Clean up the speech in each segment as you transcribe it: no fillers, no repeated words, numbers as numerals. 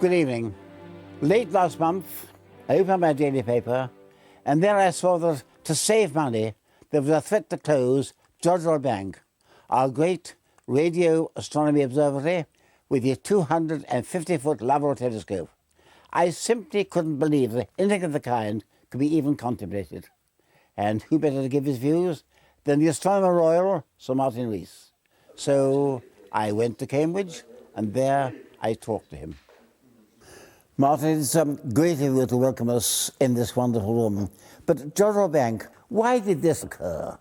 Good evening. Late last month, I opened my daily paper, and there I saw that to save money, there was a threat to close Jodrell Bank, our great radio astronomy observatory with a 250-foot lateral telescope. I simply couldn't believe that anything of the kind could be even contemplated. And who better to give his views than the Astronomer Royal, Sir Martin Rees. So I went to Cambridge, and there I talked to him. Martin, it's great of you to welcome us in this wonderful room. But Jodrell Bank, why did this occur?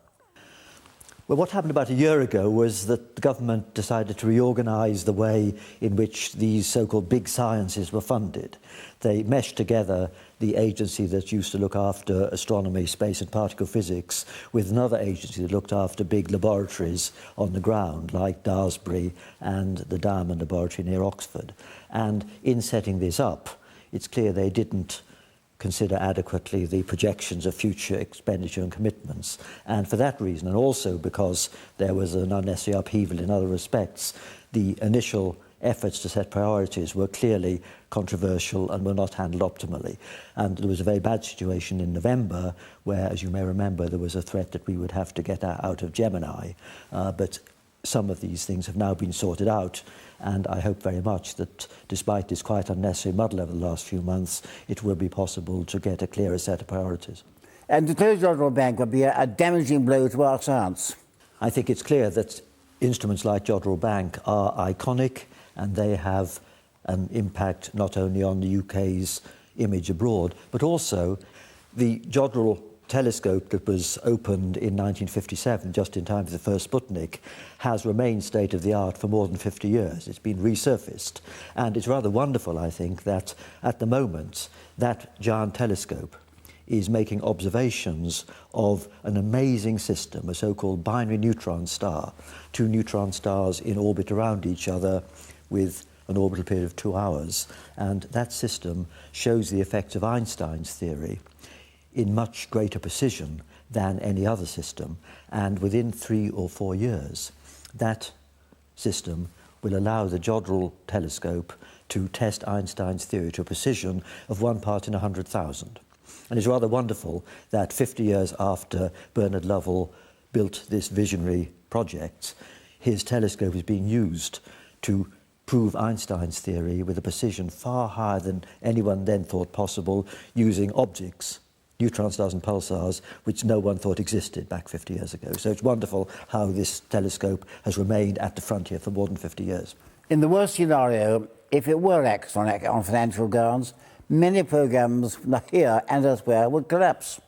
Well, what happened about a year ago was that the government decided to reorganise the way in which these so-called big sciences were funded. They meshed together the agency that used to look after astronomy, space and particle physics with another agency that looked after big laboratories on the ground, like Daresbury and the Diamond Laboratory near Oxford. And in setting this up, it's clear they didn't consider adequately the projections of future expenditure and commitments. And for that reason, and also because there was an unnecessary upheaval in other respects, the initial efforts to set priorities were clearly controversial and were not handled optimally. And there was a very bad situation in November where, as you may remember, there was a threat that we would have to get out of Gemini. But some of these things have now been sorted out, and I hope very much that despite this quite unnecessary muddle over the last few months, it will be possible to get a clearer set of priorities. And to close Jodrell Bank would be a damaging blow to our science. I think it's clear that instruments like Jodrell Bank are iconic, and they have an impact not only on the UK's image abroad, but also the Jodrell telescope that was opened in 1957, just in time for the first Sputnik, has remained state-of-the-art for more than 50 years. It's been resurfaced. And it's rather wonderful, I think, that at the moment, that giant telescope is making observations of an amazing system, a so-called binary neutron star, two neutron stars in orbit around each other with an orbital period of 2 hours. And that system shows the effects of Einstein's theory in much greater precision than any other system. And within 3 or 4 years, that system will allow the Jodrell telescope to test Einstein's theory to a precision of 1 part in 100,000. And it's rather wonderful that 50 years after Bernard Lovell built this visionary project, his telescope is being used to prove Einstein's theory with a precision far higher than anyone then thought possible, using objects, neutron stars and pulsars, which no one thought existed back 50 years ago. So it's wonderful how this telescope has remained at the frontier for more than 50 years. In the worst scenario, if it were axed on financial grounds, many programmes here and elsewhere would collapse.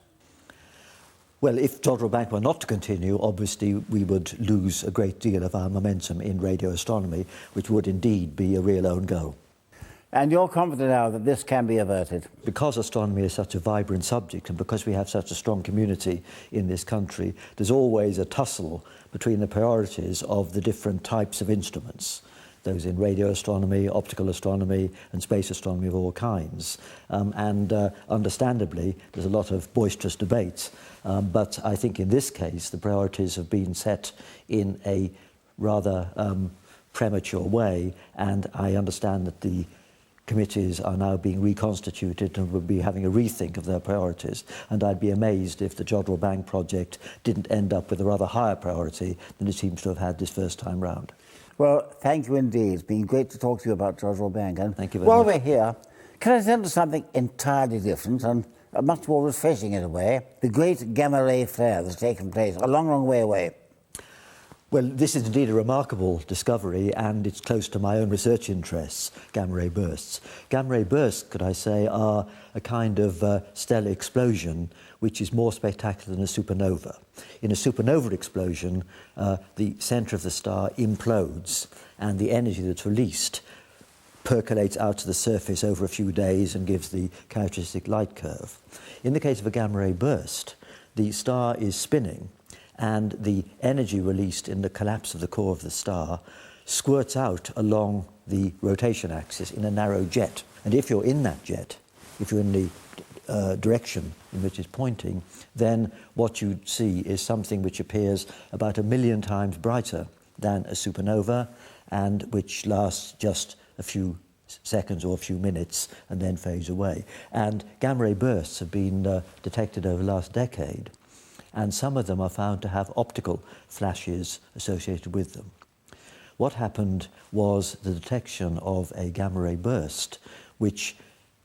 Well, if Jodrell Bank were not to continue, obviously we would lose a great deal of our momentum in radio astronomy, which would indeed be a real own goal. And you're confident now that this can be averted? Because astronomy is such a vibrant subject and because we have such a strong community in this country, there's always a tussle between the priorities of the different types of instruments, those in radio astronomy, optical astronomy and space astronomy of all kinds. Understandably, there's a lot of boisterous debate, but I think in this case the priorities have been set in a rather premature way, and I understand that the committees are now being reconstituted and will be having a rethink of their priorities. And I'd be amazed if the Jodrell Bank project didn't end up with a rather higher priority than it seems to have had this first time round. Well, thank you indeed. It's been great to talk to you about Jodrell Bank. And thank you very much. While we're here, can I turn to something entirely different and much more refreshing in a way? The great gamma ray flare that's taken place a long, long way away. Well, this is indeed a remarkable discovery, and it's close to my own research interests, gamma-ray bursts. Gamma-ray bursts, could I say, are a kind of stellar explosion which is more spectacular than a supernova. In a supernova explosion, the centre of the star implodes, and the energy that's released percolates out to the surface over a few days and gives the characteristic light curve. In the case of a gamma-ray burst, the star is spinning, and the energy released in the collapse of the core of the star squirts out along the rotation axis in a narrow jet. And if you're in that jet, if you're in the direction in which it's pointing, then what you see is something which appears about 1 million times brighter than a supernova, and which lasts just a few seconds or a few minutes and then fades away. And gamma ray bursts have been detected over the last decade, and some of them are found to have optical flashes associated with them. What happened was the detection of a gamma ray burst which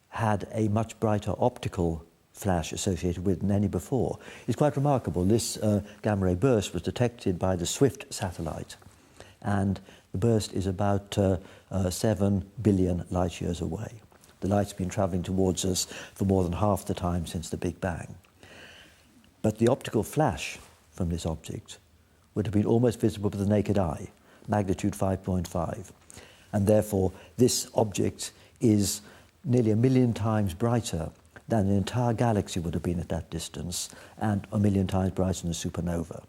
had a much brighter optical flash associated with than any before. It's quite remarkable. This gamma ray burst was detected by the SWIFT satellite, and the burst is about 7 billion light years away. The light's been travelling towards us for more than half the time since the Big Bang. But the optical flash from this object would have been almost visible with the naked eye, magnitude 5.5. And therefore, this object is nearly 1 million times brighter than an entire galaxy would have been at that distance, and 1 million times brighter than a supernova.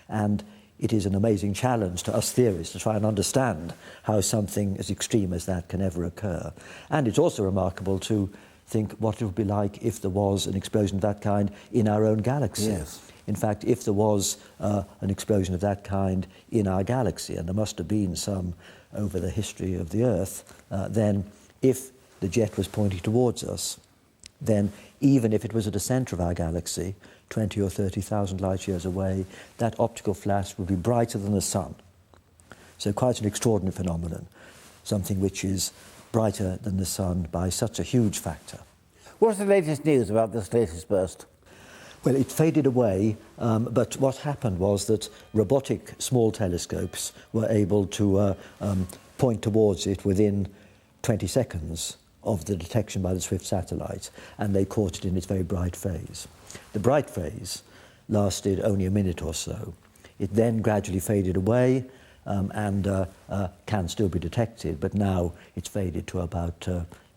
And it is an amazing challenge to us theorists to try and understand how something as extreme as that can ever occur. And it's also remarkable to think what it would be like if there was an explosion of that kind in our own galaxy. Yes. In fact, if there was an explosion of that kind in our galaxy, and there must have been some over the history of the Earth, then if the jet was pointing towards us, then even if it was at the centre of our galaxy, 20 or 30,000 light years away, that optical flash would be brighter than the sun. So quite an extraordinary phenomenon, something which is brighter than the sun by such a huge factor. What's the latest news about this latest burst? Well, it faded away, but what happened was that robotic small telescopes were able to point towards it within 20 seconds of the detection by the SWIFT satellite, and they caught it in its very bright phase. The bright phase lasted only a minute or so. It then gradually faded away and can still be detected, but now it's faded to about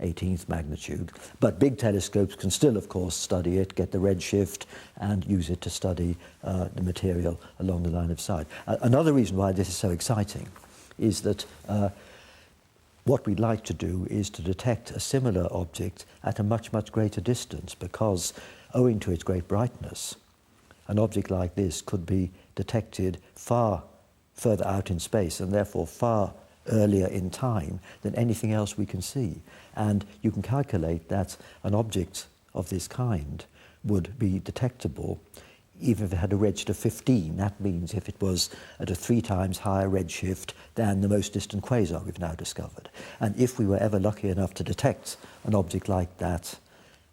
18th magnitude. But big telescopes can still, of course, study it, get the redshift, and use it to study the material along the line of sight. Another reason why this is so exciting is that what we'd like to do is to detect a similar object at a much, much greater distance, because owing to its great brightness, an object like this could be detected far further out in space and therefore far earlier in time than anything else we can see. And you can calculate that an object of this kind would be detectable even if it had a redshift of 15. That means if it was at a 3 times higher redshift than the most distant quasar we've now discovered. And if we were ever lucky enough to detect an object like that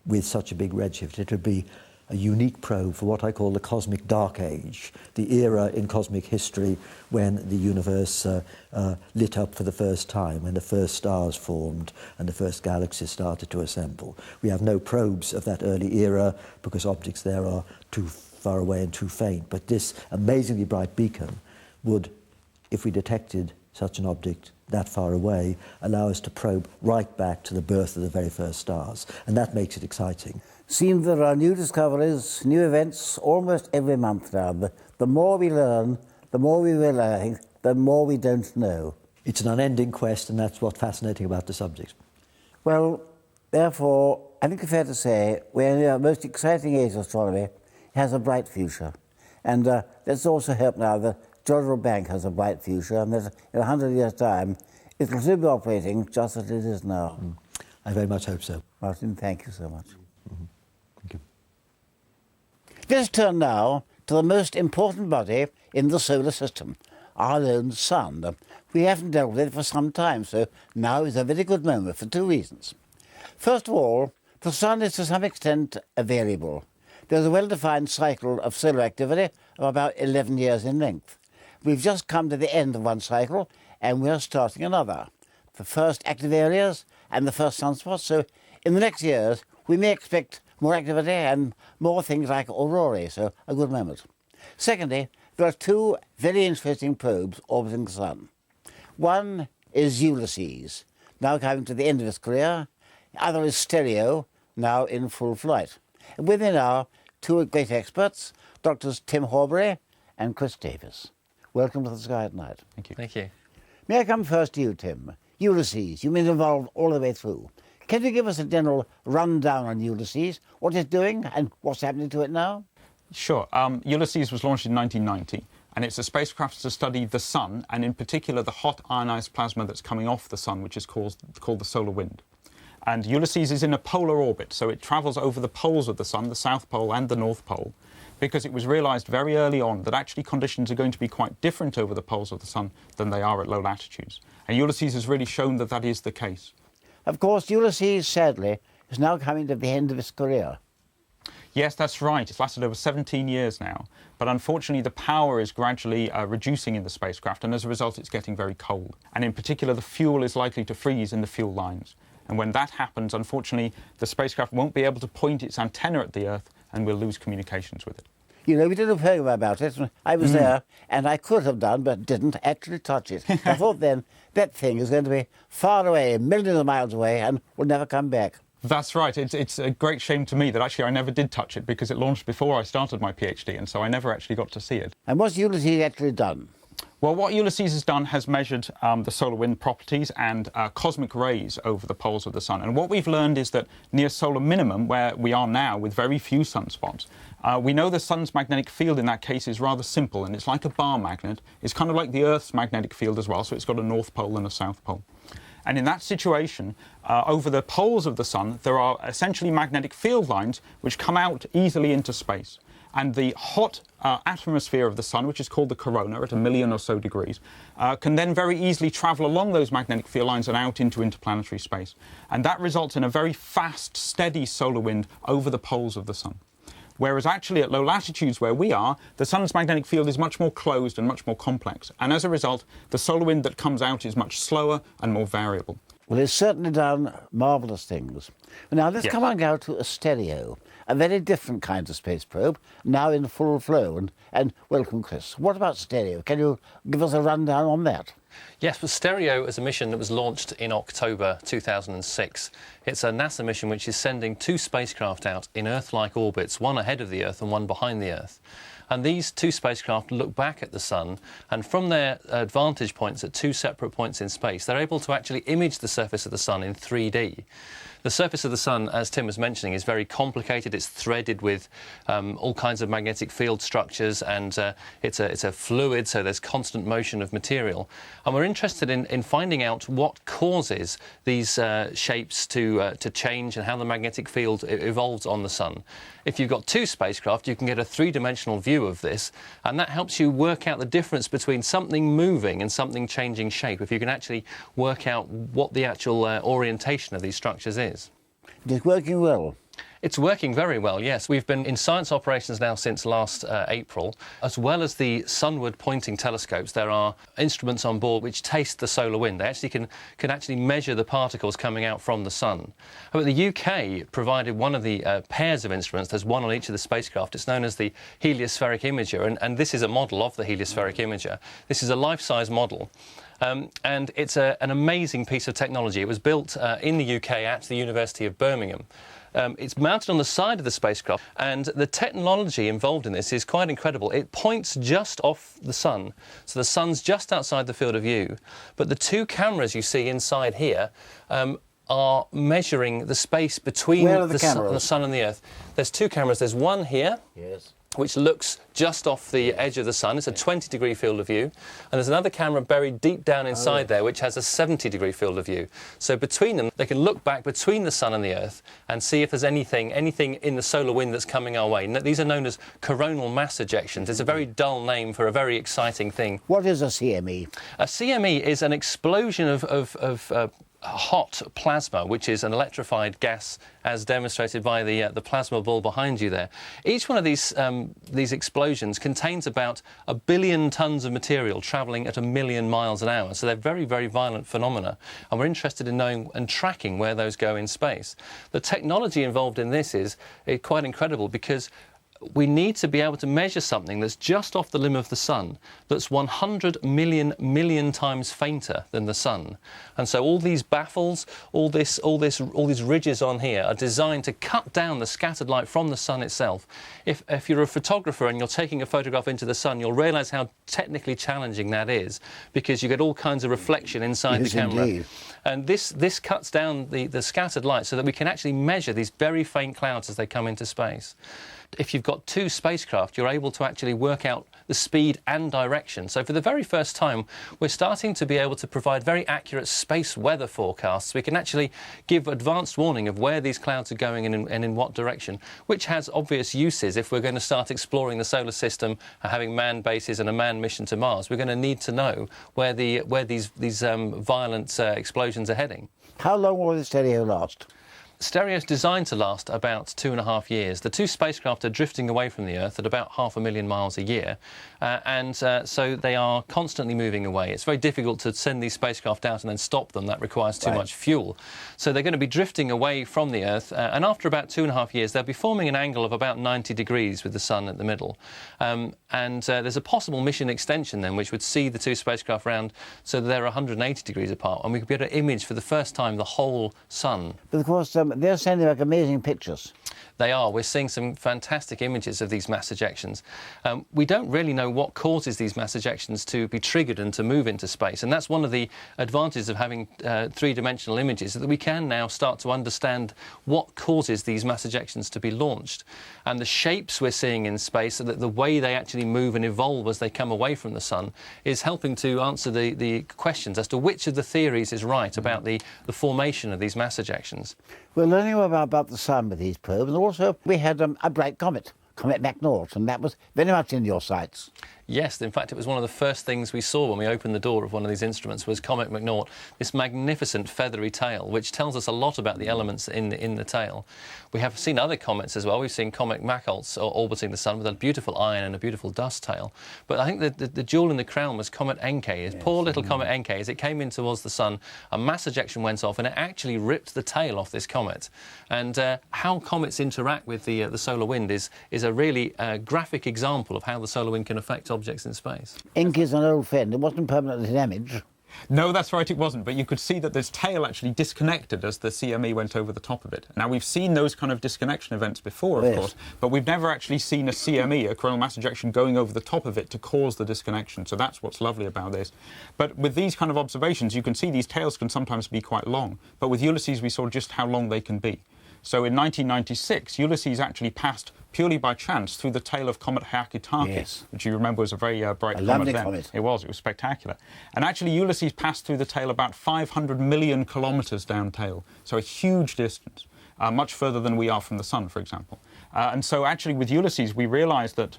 with such a big redshift, it would be a unique probe for what I call the cosmic dark age, the era in cosmic history when the universe lit up for the first time, when the first stars formed and the first galaxies started to assemble. We have no probes of that early era because objects there are too far away and too faint, but this amazingly bright beacon would, if we detected such an object that far away, allow us to probe right back to the birth of the very first stars, and that makes it exciting. Seems there are new discoveries, new events almost every month now. The more we learn, the more we realise, the more we don't know. It's an unending quest, and that's what's fascinating about the subject. Well, therefore, I think it's fair to say we're in the most exciting age of astronomy. It has a bright future. And let's also hope now that Jodrell Bank has a bright future, and that in 100 years' time, it will still be operating just as it is now. I very much hope so. Martin, thank you so much. Thank you. Let's turn now to the most important body in the solar system, our own sun. We haven't dealt with it for some time, so now is a very good moment for 2 reasons. First of all, the sun is to some extent a variable. There's a well-defined cycle of solar activity of about 11 years in length. We've just come to the end of one cycle, and we're starting another. The first active areas and the first sunspots, so in the next years, we may expect more activity and more things like aurorae, so a good moment. Secondly, there are 2 very interesting probes orbiting the sun. One is Ulysses, now coming to the end of its career. The other is Stereo, now in full flight. And within are 2 great experts, Doctors Tim Horbury and Chris Davis. Welcome to the Sky at Night. Thank you. Thank you. May I come first to you, Tim? Ulysses, you've been involved all the way through. Can you give us a general rundown on Ulysses, what it's doing and what's happening to it now? Sure. Ulysses was launched in 1990 and it's a spacecraft to study the sun, and in particular the hot ionized plasma that's coming off the sun, which is called the solar wind. And Ulysses is in a polar orbit, so it travels over the poles of the sun, the South Pole and the North Pole, because it was realised very early on that actually conditions are going to be quite different over the poles of the sun than they are at low latitudes. And Ulysses has really shown that that is the case. Of course, Ulysses, sadly, is now coming to the end of his career. Yes, that's right. It's lasted over 17 years now. But unfortunately, the power is gradually reducing in the spacecraft, and as a result, it's getting very cold. And in particular, the fuel is likely to freeze in the fuel lines. And when that happens, unfortunately, the spacecraft won't be able to point its antenna at the Earth, and we'll lose communications with it. You know, we did a program about it. I was there, and I could have done, but didn't actually touch it. I thought then that thing is going to be far away, millions of miles away, and will never come back. That's right. It's a great shame to me that actually I never did touch it, because it launched before I started my PhD, and so I never actually got to see it. And what's Ulysses actually done? Well, what Ulysses has done has measured the solar wind properties and cosmic rays over the poles of the sun. And what we've learned is that near solar minimum, where we are now with very few sunspots, we know the sun's magnetic field in that case is rather simple, and it's like a bar magnet. It's kind of like the Earth's magnetic field as well, so it's got a north pole and a south pole. And in that situation, over the poles of the sun, there are essentially magnetic field lines which come out easily into space. And the hot atmosphere of the sun, which is called the corona at 1 million or so degrees, can then very easily travel along those magnetic field lines and out into interplanetary space. And that results in a very fast, steady solar wind over the poles of the sun. Whereas actually at low latitudes where we are, the sun's magnetic field is much more closed and much more complex. And as a result, the solar wind that comes out is much slower and more variable. Well, it's certainly done marvellous things. Now, let's Yes. come on now to a stereo, a very different kind of space probe, now in full flow. And welcome, Chris. What about stereo? Can you give us a rundown on that? Yes, well, Stereo is a mission that was launched in October 2006. It's a NASA mission which is sending 2 spacecraft out in Earth-like orbits, one ahead of the Earth and one behind the Earth. And these 2 spacecraft look back at the sun, and from their vantage points at 2 separate points in space, they're able to actually image the surface of the sun in 3D. The surface of the sun, as Tim was mentioning, is very complicated. It's threaded with all kinds of magnetic field structures, and it's a fluid, so there's constant motion of material. And we're interested in finding out what causes these shapes to change and how the magnetic field evolves on the sun. If you've got 2 spacecraft, you can get a 3-dimensional view of this, and that helps you work out the difference between something moving and something changing shape, if you can actually work out what the actual orientation of these structures is. It's working well. It's working very well, yes. We've been in science operations now since last April. As well as the sunward pointing telescopes, there are instruments on board which taste the solar wind. They actually can actually measure the particles coming out from the sun. But the UK provided one of the pairs of instruments. There's one on each of the spacecraft. It's known as the heliospheric imager, and this is a model of the heliospheric imager. This is a life-size model. And it's an amazing piece of technology. It was built in the UK at the University of Birmingham. It's mounted on the side of the spacecraft, and the technology involved in this is quite incredible. It points just off the sun, so the sun's just outside the field of view, but the 2 cameras you see inside here are measuring the space between the sun and the Earth. There's 2 cameras. There's one here. Yes. Which looks just off the edge of the sun. It's a 20-degree field of view. And there's another camera buried deep down inside there, which has a 70-degree field of view. So between them, they can look back between the sun and the Earth and see if there's anything in the solar wind that's coming our way. These are known as coronal mass ejections. It's a very dull name for a very exciting thing. What is a CME? A CME is an explosion of hot plasma, which is an electrified gas, as demonstrated by the plasma ball behind you there. Each one of these explosions contains about 1 billion tons of material travelling at 1 million miles an hour. So they're very, very violent phenomena, and we're interested in knowing and tracking where those go in space. The technology involved in this is quite incredible, because we need to be able to measure something that's just off the limb of the sun, that's 100 million times fainter than the sun. And so all these baffles, all these ridges on here are designed to cut down the scattered light from the sun itself. If you're a photographer and you're taking a photograph into the sun, you'll realise how technically challenging that is, because you get all kinds of reflection inside the camera. Indeed. And this cuts down the scattered light so that we can actually measure these very faint clouds as they come into space. if you've got two spacecraft, you're able to actually work out the speed and direction. So for the very first time, we're starting to be able to provide very accurate space weather forecasts. We can actually give advanced warning of where these clouds are going and in what direction, which has obvious uses if we're going to start exploring the solar system, having manned bases and a manned mission to Mars. We're going to need to know where these violent explosions are heading. How long will the stereo last? Stereo is designed to last about 2.5 years. The two spacecraft are drifting away from the Earth at about 500,000 miles a year, so they are constantly moving away. It's very difficult to send these spacecraft out and then stop them. That requires too much fuel. So they're going to be drifting away from the Earth, and after about 2.5 years, they'll be forming an angle of about 90 degrees with the Sun at the middle. There's a possible mission extension then, which would see the two spacecraft round so that they're 180 degrees apart, and we could be able to image for the first time the whole Sun. But of course, they're sending back amazing pictures. They are. We're seeing some fantastic images of these mass ejections. We don't really know what causes these mass ejections to be triggered and to move into space, and that's one of the advantages of having three-dimensional images, that we can now start to understand what causes these mass ejections to be launched. And the shapes we're seeing in space, so that the way they actually move and evolve as they come away from the Sun, is helping to answer the questions as to which of the theories is right about the formation of these mass ejections. We're learning about the Sun with these probes, and also we had a bright comet, Comet McNaught, and that was very much in your sights. Yes, in fact, it was one of the first things we saw when we opened the door of one of these instruments was Comet McNaught, this magnificent feathery tail, which tells us a lot about the elements in the tail. We have seen other comets as well. We've seen Comet Machholz orbiting the Sun with a beautiful iron and a beautiful dust tail. But I think the jewel in the crown was Comet Encke. Poor little Comet Encke, as it came in towards the Sun, a mass ejection went off and it actually ripped the tail off this comet. And how comets interact with the solar wind is a really graphic example of how the solar wind can affect objects in space. Encke's an old friend. It wasn't permanently damaged. No, that's right, it wasn't, but you could see that this tail actually disconnected as the CME went over the top of it. Now, we've seen those kind of disconnection events before, of course, but we've never actually seen a CME, a coronal mass ejection, going over the top of it to cause the disconnection, so that's what's lovely about this. But with these kind of observations, you can see these tails can sometimes be quite long, but with Ulysses we saw just how long they can be. So in 1996, Ulysses actually passed purely by chance through the tail of Comet Hyakutake, which you remember was a very bright comet then. Comet. It was spectacular. And actually Ulysses passed through the tail about 500 million kilometres down tail, so a huge distance, much further than we are from the Sun, for example. And so actually with Ulysses we realised that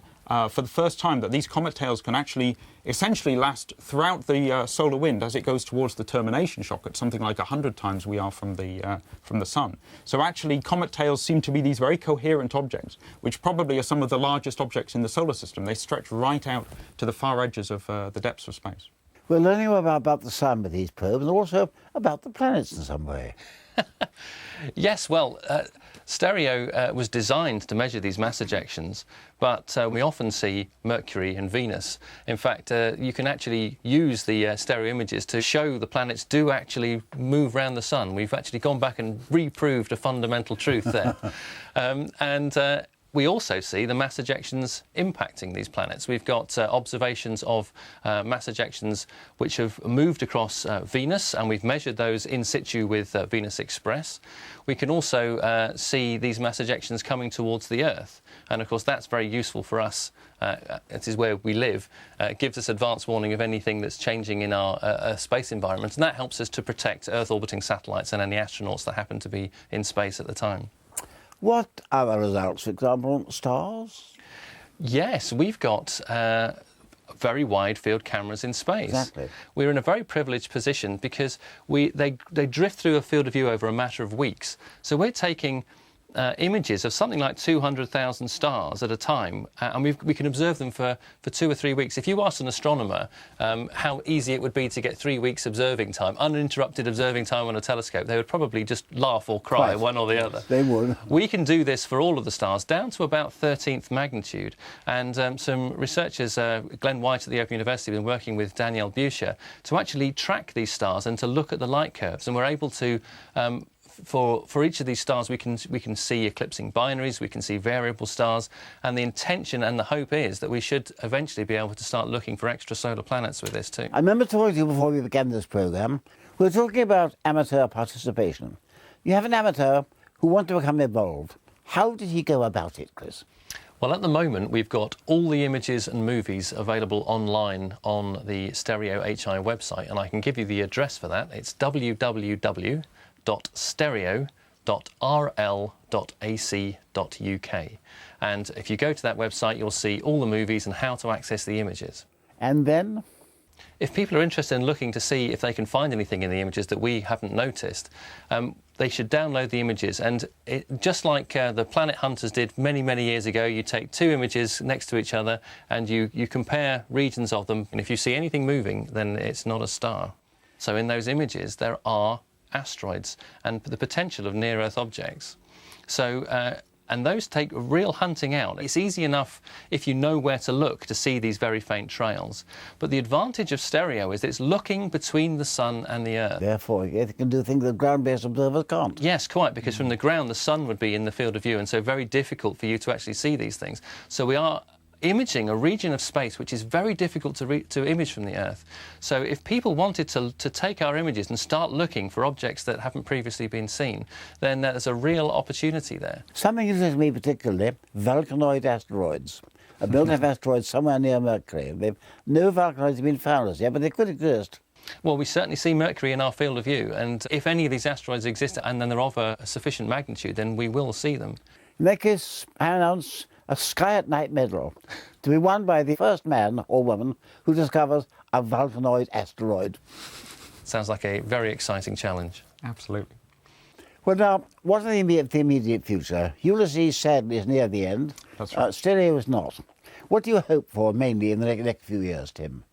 for the first time that these comet tails can actually essentially last throughout the solar wind as it goes towards the termination shock at something like 100 times we are from the Sun. So actually comet tails seem to be these very coherent objects, which probably are some of the largest objects in the solar system. They stretch right out to the far edges of the depths of space. We're learning about the Sun with these probes and also about the planets in some way. Yes, well, Stereo was designed to measure these mass ejections, but we often see Mercury and Venus. In fact, you can actually use the stereo images to show the planets do actually move around the Sun. We've actually gone back and reproved a fundamental truth there. We also see the mass ejections impacting these planets. We've got observations of mass ejections which have moved across Venus, and we've measured those in situ with Venus Express. We can also see these mass ejections coming towards the Earth, and of course that's very useful for us. It is where we live. It gives us advance warning of anything that's changing in our space environment, and that helps us to protect Earth-orbiting satellites and any astronauts that happen to be in space at the time. What other results, for example, stars? Yes, we've got very wide field cameras in space. Exactly. We're in a very privileged position because they drift through a field of view over a matter of weeks. So we're taking images of something like 200,000 stars at a time, and we can observe them for 2 or 3 weeks. If you asked an astronomer how easy it would be to get 3 weeks observing time, uninterrupted observing time on a telescope, they would probably just laugh or cry, one or the other. They would. We can do this for all of the stars, down to about 13th magnitude. And some researchers, Glenn White at the Open University, have been working with Danielle Bucher to actually track these stars and to look at the light curves. And we're able to for each of these stars, we can see eclipsing binaries, we can see variable stars, and the intention and the hope is that we should eventually be able to start looking for extrasolar planets with this too. I remember talking to you before we began this programme. We were talking about amateur participation. You have an amateur who wants to become involved. How did he go about it, Chris? Well, at the moment, we've got all the images and movies available online on the Stereo HI website, and I can give you the address for that. It's www.stereo.rl.ac.uk. And if you go to that website, you'll see all the movies and how to access the images. And then? If people are interested in looking to see if they can find anything in the images that we haven't noticed, they should download the images. And just like the Planet Hunters did many, many years ago, you take two images next to each other and you compare regions of them. And if you see anything moving, then it's not a star. So in those images, there are asteroids and the potential of near-Earth objects. So, and those take real hunting out. It's easy enough if you know where to look to see these very faint trails. But the advantage of stereo is it's looking between the sun and the Earth. Therefore, it can do things that ground-based observers can't. Yes, quite, because from the ground the sun would be in the field of view, and so very difficult for you to actually see these things. So we are imaging a region of space which is very difficult to image from the Earth. So if people wanted to take our images and start looking for objects that haven't previously been seen, then there's a real opportunity there. Something interests me particularly, volcanoid asteroids. A belt of asteroids somewhere near Mercury. No volcanoids have been found as yet, but they could exist. Well, we certainly see Mercury in our field of view, and if any of these asteroids exist and then they're of a sufficient magnitude, then we will see them. In that case, I announce a Sky at Night medal to be won by the first man or woman who discovers a volcanoid asteroid. Sounds like a very exciting challenge. Absolutely. Well, now, what are the immediate future? Ulysses sadly is near the end. That's right. Stereo is not. What do you hope for mainly in the next few years, Tim?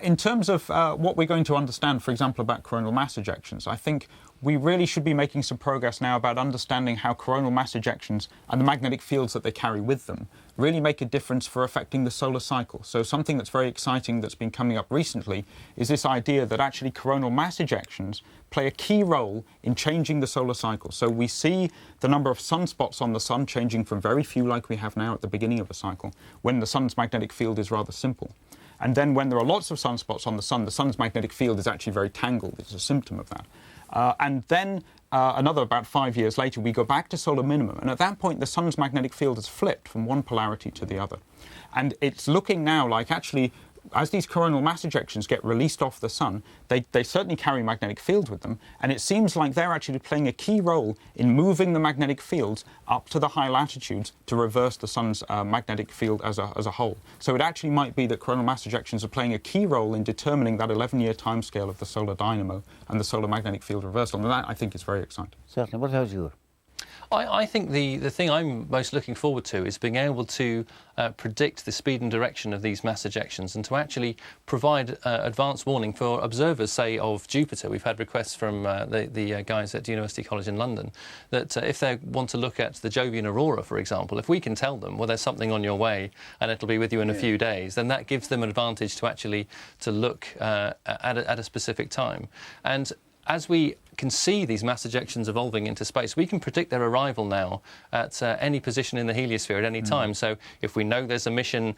In terms of what we're going to understand, for example, about coronal mass ejections, I think we really should be making some progress now about understanding how coronal mass ejections and the magnetic fields that they carry with them really make a difference for affecting the solar cycle. So something that's very exciting that's been coming up recently is this idea that actually coronal mass ejections play a key role in changing the solar cycle. So we see the number of sunspots on the sun changing from very few like we have now at the beginning of a cycle, when the sun's magnetic field is rather simple. And then when there are lots of sunspots on the sun's magnetic field is actually very tangled. It's a symptom of that. And then another about 5 years later, we go back to solar minimum. And at that point, the sun's magnetic field has flipped from one polarity to the other. And it's looking now like actually, as these coronal mass ejections get released off the sun, they certainly carry magnetic fields with them, and it seems like they're actually playing a key role in moving the magnetic fields up to the high latitudes to reverse the sun's magnetic field as a whole. So it actually might be that coronal mass ejections are playing a key role in determining that 11-year timescale of the solar dynamo and the solar magnetic field reversal, and that I think is very exciting. Certainly. What about you? I think the thing I'm most looking forward to is being able to predict the speed and direction of these mass ejections and to actually provide advance warning for observers, say, of Jupiter. We've had requests from the guys at University College in London that if they want to look at the Jovian aurora, for example, if we can tell them, well, there's something on your way and it'll be with you in a few days, then that gives them an advantage to actually look at a specific time. And as we can see these mass ejections evolving into space, we can predict their arrival now at any position in the heliosphere at any time. So if we know there's a mission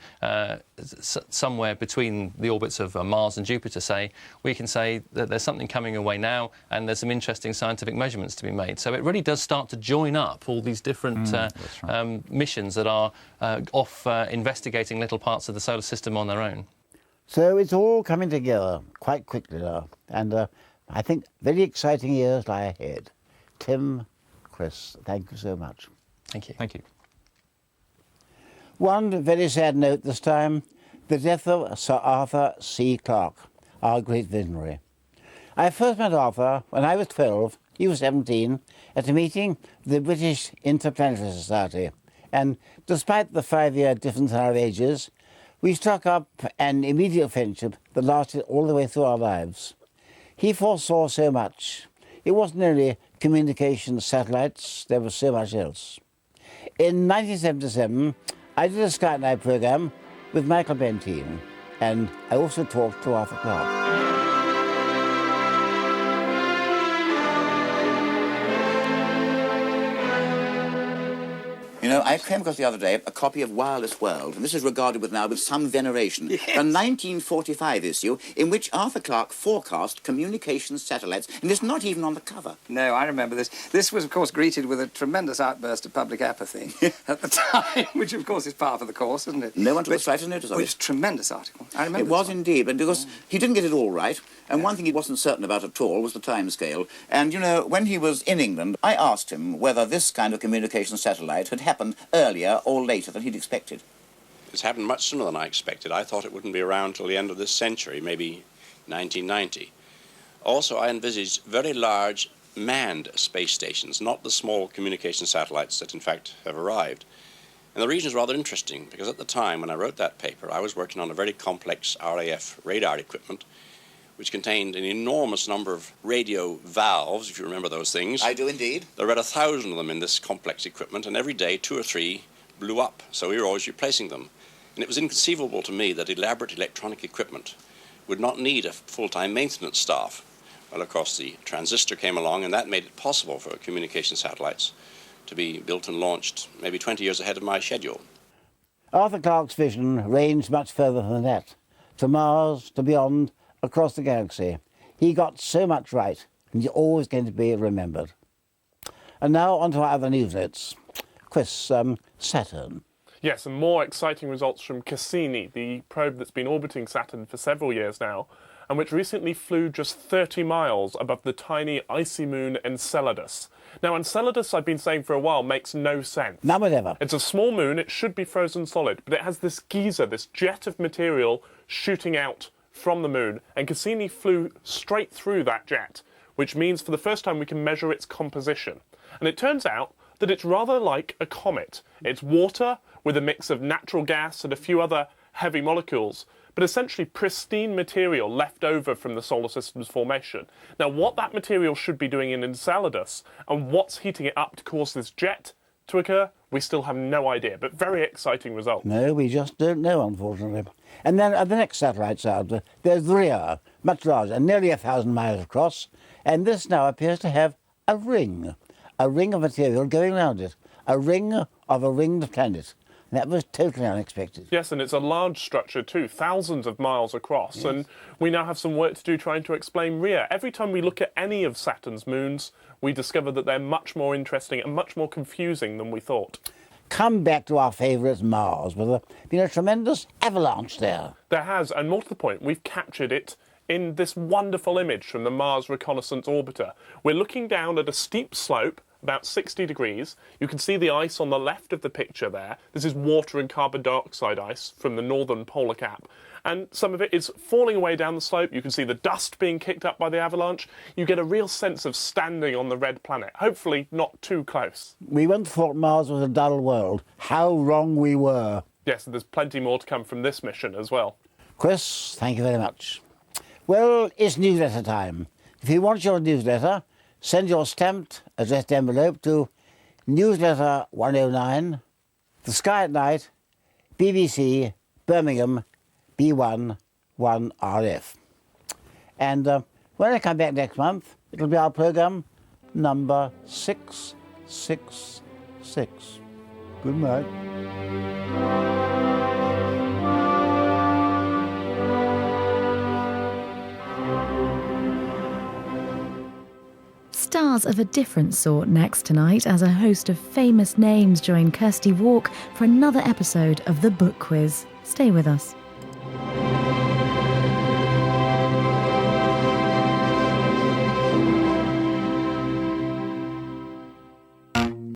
somewhere between the orbits of Mars and Jupiter, say, we can say that there's something coming away now and there's some interesting scientific measurements to be made. So it really does start to join up all these different missions that are off investigating little parts of the solar system on their own. So it's all coming together quite quickly now, and I think very exciting years lie ahead. Tim, Chris, thank you so much. Thank you. Thank you. One very sad note this time, the death of Sir Arthur C. Clarke, our great visionary. I first met Arthur when I was 12, he was 17, at a meeting of the British Interplanetary Society. And despite the 5-year difference in our ages, we struck up an immediate friendship that lasted all the way through our lives. He foresaw so much. It wasn't only communication satellites, there was so much else. In 1977, I did a Sky at Night programme with Michael Bentine, and I also talked to Arthur Clarke. You know, know, I came across the other day a copy of Wireless World, and this is regarded with now with some veneration. Yes. A 1945 issue in which Arthur Clarke forecast communications satellites, and it's not even on the cover. No, I remember this. This was, of course, greeted with a tremendous outburst of public apathy at the time, which, of course, is par for the course, isn't it? No one took the slightest notice of it. It's a tremendous article. I remember it was indeed, but because he didn't get it all right, and one thing he wasn't certain about at all was the time scale. And, you know, when he was in England, I asked him whether this kind of communication satellite had happened earlier or later than he'd expected. It's happened much sooner than I expected. I thought it wouldn't be around till the end of this century, maybe 1990. Also, I envisaged very large manned space stations, not the small communication satellites that in fact have arrived. And the reason is rather interesting, because at the time when I wrote that paper, I was working on a very complex RAF radar equipment, which contained an enormous number of radio valves, if you remember those things. I do indeed. There were about 1,000 of them in this complex equipment, and every day 2 or 3 blew up, so we were always replacing them. And it was inconceivable to me that elaborate electronic equipment would not need a full-time maintenance staff. Well, of course, the transistor came along, and that made it possible for communication satellites to be built and launched maybe 20 years ahead of my schedule. Arthur Clarke's vision ranged much further than that, to Mars, to beyond, across the galaxy. He got so much right, and he's always going to be remembered. And now on to our other newslets. Chris, Saturn. Yes, and more exciting results from Cassini, the probe that's been orbiting Saturn for several years now, and which recently flew just 30 miles above the tiny icy moon Enceladus. Now, Enceladus, I've been saying for a while, makes no sense. None whatever. It's a small moon, it should be frozen solid, but it has this geyser, this jet of material shooting out from the moon, and Cassini flew straight through that jet, which means for the first time we can measure its composition. And it turns out that it's rather like a comet. It's water with a mix of natural gas and a few other heavy molecules, but essentially pristine material left over from the solar system's formation. Now, what that material should be doing in Enceladus and what's heating it up to cause this jet to occur, we still have no idea, but very exciting result. No, we just don't know, unfortunately. And then the next satellites out, there's Rhea, much larger, nearly 1,000 miles across, and this now appears to have a ring of material going around it, a ring of a ringed planet. And that was totally unexpected. Yes, and it's a large structure too, thousands of miles across, yes. And we now have some work to do trying to explain Rhea. Every time we look at any of Saturn's moons, we discover that they're much more interesting and much more confusing than we thought. Come back to our favourite Mars, with been a tremendous avalanche there. There has, and more to the point, we've captured it in this wonderful image from the Mars Reconnaissance Orbiter. We're looking down at a steep slope, about 60 degrees. You can see the ice on the left of the picture there. This is water and carbon dioxide ice from the northern polar cap. And some of it is falling away down the slope. You can see the dust being kicked up by the avalanche. You get a real sense of standing on the red planet, hopefully not too close. We once thought Mars was a dull world. How wrong we were. Yes, and there's plenty more to come from this mission as well. Chris, thank you very much. Well, it's newsletter time. If you want your newsletter, send your stamped addressed envelope to Newsletter 109, The Sky at Night, BBC, Birmingham, B1 1RF. And when I come back next month, it'll be our programme number 666. Good night. Stars of a different sort next tonight as a host of famous names join Kirsty Walk for another episode of The Book Quiz. Stay with us.